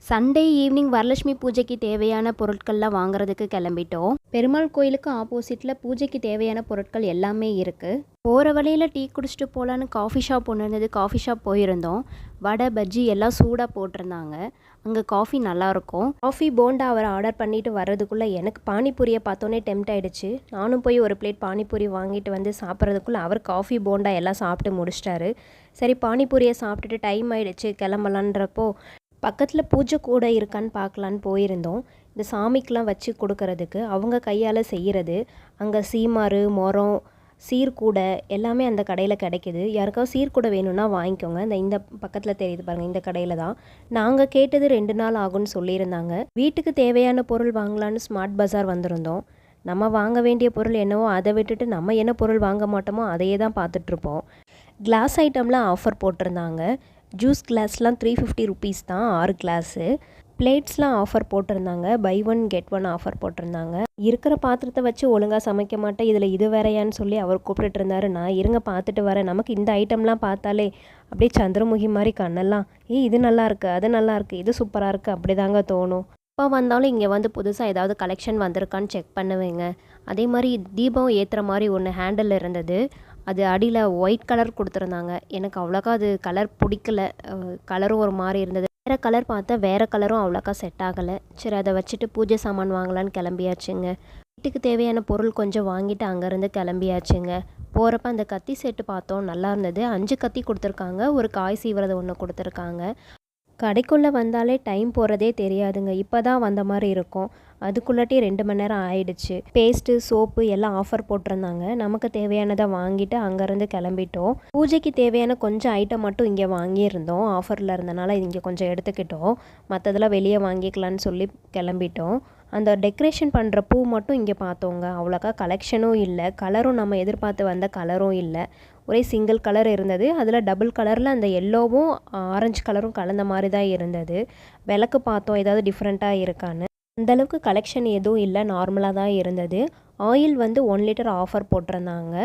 Sunday evening Varalakshmi பூஜைக்கு தேவையான பொருட்கள்லாம் வாங்குறதுக்கு கிளம்பிட்டோம். பெருமாள் கோயிலுக்கு ஆப்போசிட்டில் பூஜைக்கு தேவையான பொருட்கள் எல்லாமே இருக்குது. போகிற வழியில் டீ குடிச்சிட்டு போகலான்னு காஃபி ஷாப் ஒன்று இருந்தது. காஃபி ஷாப் போயிருந்தோம். வடை பஜ்ஜி எல்லாம் சூடாக போட்டிருந்தாங்க. அங்கே காஃபி நல்லாயிருக்கும். காஃபி போண்டா அவர் ஆர்டர் பண்ணிட்டு வர்றதுக்குள்ளே எனக்கு பானிபூரியை பார்த்தோன்னே டெம்ட் ஆகிடுச்சு. நானும் போய் ஒரு பிளேட் பானிபூரி வாங்கிட்டு வந்து சாப்பிட்றதுக்குள்ளே அவர் காஃபி போண்டா எல்லாம் சாப்பிட்டு முடிச்சிட்டாரு. சரி பானிபூரியை சாப்பிட்டுட்டு டைம் ஆகிடுச்சு கிளம்பலான்றப்போ பக்கத்தில் பூஜை கூட இருக்கான்னு பார்க்கலான்னு போயிருந்தோம். இந்த சாமிக்கெலாம் வச்சு கொடுக்கறதுக்கு அவங்க கையால் செய்கிறது. அங்கே சீமாறு, மொரம், சீர்கூடை எல்லாமே அந்த கடையில் கிடைக்கிது. யாருக்காவது சீர்கூடை வேணும்னா வாங்கிக்கோங்க. இந்த பக்கத்தில் தெரியுது பாருங்கள், இந்த கடையில் தான். நாங்கள் கேட்டது 2 நாள் ஆகும்னு சொல்லியிருந்தாங்க. வீட்டுக்கு தேவையான பொருள் வாங்கலான்னு ஸ்மார்ட் பஜார் வந்திருந்தோம். நம்ம வாங்க வேண்டிய பொருள் என்னவோ அதை விட்டுட்டு நம்ம என்ன பொருள் வாங்க மாட்டோமோ அதையே தான் பார்த்துட்ருப்போம். கிளாஸ் ஐட்டம்லாம் ஆஃபர் போட்டிருந்தாங்க. ஜூஸ் கிளாஸ்லாம் 350 ருபீஸ் தான் 6 கிளாஸு. பிளேட்ஸ்லாம் ஆஃபர் போட்டிருந்தாங்க. பை 1 கெட் 1 ஆஃபர் போட்டிருந்தாங்க. இருக்கிற பாத்திரத்தை வச்சு ஒழுங்காக சமைக்க மாட்டேன், இதில் இது வேறையான்னு சொல்லி அவர் கூப்பிட்டுட்டு இருந்தார். நான் இருங்க பார்த்துட்டு வரேன். நமக்கு இந்த ஐட்டம்லாம் பார்த்தாலே அப்படியே சந்திரமுகி மாதிரி கண்ணெல்லாம் இது நல்லா இருக்குது, அது நல்லா இருக்குது, இது சூப்பராக இருக்குது அப்படி தாங்க தோணும். இப்போ வந்தாலும் இங்கே வந்து புதுசாக ஏதாவது கலெக்ஷன் வந்திருக்கான்னு செக் பண்ணுவேங்க. அதே மாதிரி தீபம் ஏற்றுற மாதிரி ஒன்று ஹேண்டில் இருந்தது. அது அடியில் ஒயிட் கலர் கொடுத்துருந்தாங்க. எனக்கு அவ்வளோக்கா அது கலர் பிடிக்கல. கலரும் ஒரு மாதிரி இருந்தது. வேறு கலர் பார்த்தா வேறு கலரும் அவ்வளோக்கா செட் ஆகலை. சரி அதை வச்சுட்டு பூஜை சாமான் வாங்கலான்னு கிளம்பியாச்சுங்க. வீட்டுக்கு தேவையான பொருள் கொஞ்சம் வாங்கிட்டு அங்கேருந்து கிளம்பியாச்சுங்க. போகிறப்ப அந்த கத்தி செட்டு பார்த்தோம், நல்லா இருந்தது. 5 கத்தி கொடுத்துருக்காங்க. ஒரு காய் சீவுறது ஒன்று கொடுத்துருக்காங்க. கடைக்குள்ளே வந்தாலே டைம் போகிறதே தெரியாதுங்க. இப்போ தான் வந்த மாதிரி இருக்கும். அதுக்குள்ளாட்டி 2 மணி நேரம் ஆயிடுச்சு. பேஸ்ட்டு, சோப்பு எல்லாம் ஆஃபர் போட்டிருந்தாங்க. நமக்கு தேவையானதை வாங்கிட்டு அங்கேருந்து கிளம்பிட்டோம். பூஜைக்கு தேவையான கொஞ்சம் ஐட்டம் மட்டும் இங்கே வாங்கியிருந்தோம். ஆஃபரில் இருந்தனால இங்கே கொஞ்சம் எடுத்துக்கிட்டோம். மற்றதெல்லாம் வெளியே வாங்கிக்கலான்னு சொல்லி கிளம்பிட்டோம். அந்த டெக்கரேஷன் பண்ணுற பூ மட்டும் இங்கே பார்த்தோங்க. அவ்வளோக்கா கலெக்ஷனும் இல்லை. கலரும் நம்ம எதிர்பார்த்து வந்த கலரும் இல்லை. ஒரே சிங்கிள் கலர் இருந்தது. அதில் டபுள் கலரில் அந்த எல்லோவும் ஆரஞ்சு கலரும் கலந்த மாதிரி தான் இருந்தது. விளக்கு பார்த்தோம் ஏதாவது டிஃப்ரெண்ட்டாக இருக்கான்னு. அந்தளவுக்கு கலெக்ஷன் எதுவும் இல்லை, நார்மலாக தான் இருந்தது. ஆயில் வந்து 1 லிட்டர் ஆஃபர் போட்டிருந்தாங்க.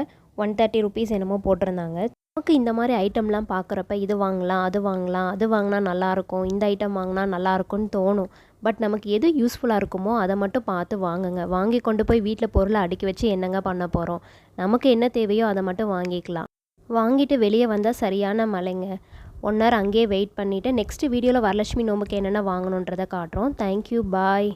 130 ருபீஸ் என்னமோ போட்டிருந்தாங்க. நமக்கு இந்த மாதிரி ஐட்டம்லாம் பார்க்குறப்ப இது வாங்கலாம், அது வாங்கலாம், அது வாங்கினா நல்லாயிருக்கும், இந்த ஐட்டம் வாங்கினா நல்லாயிருக்கும்னு தோணும். பட் நமக்கு எது யூஸ்ஃபுல்லாக இருக்குமோ அதை மட்டும் பார்த்து வாங்குங்க. வாங்கி கொண்டு போய் வீட்டில் பொருளை அடுக்கி வச்சு என்னங்க பண்ண போகிறோம்? நமக்கு என்ன தேவையோ அதை மட்டும் வாங்கிக்கலாம். வாங்கிட்டு வெளியே வந்தால் சரியான மழைங்க. 1 ஹவர் அங்கேயே வெயிட் பண்ணிவிட்டு நெக்ஸ்ட் வீடியோவில் வரலட்சுமி நோம்புக்கு என்னென்ன வாங்கணுன்றதை காட்டுறோம். தேங்க்யூ, பாய்.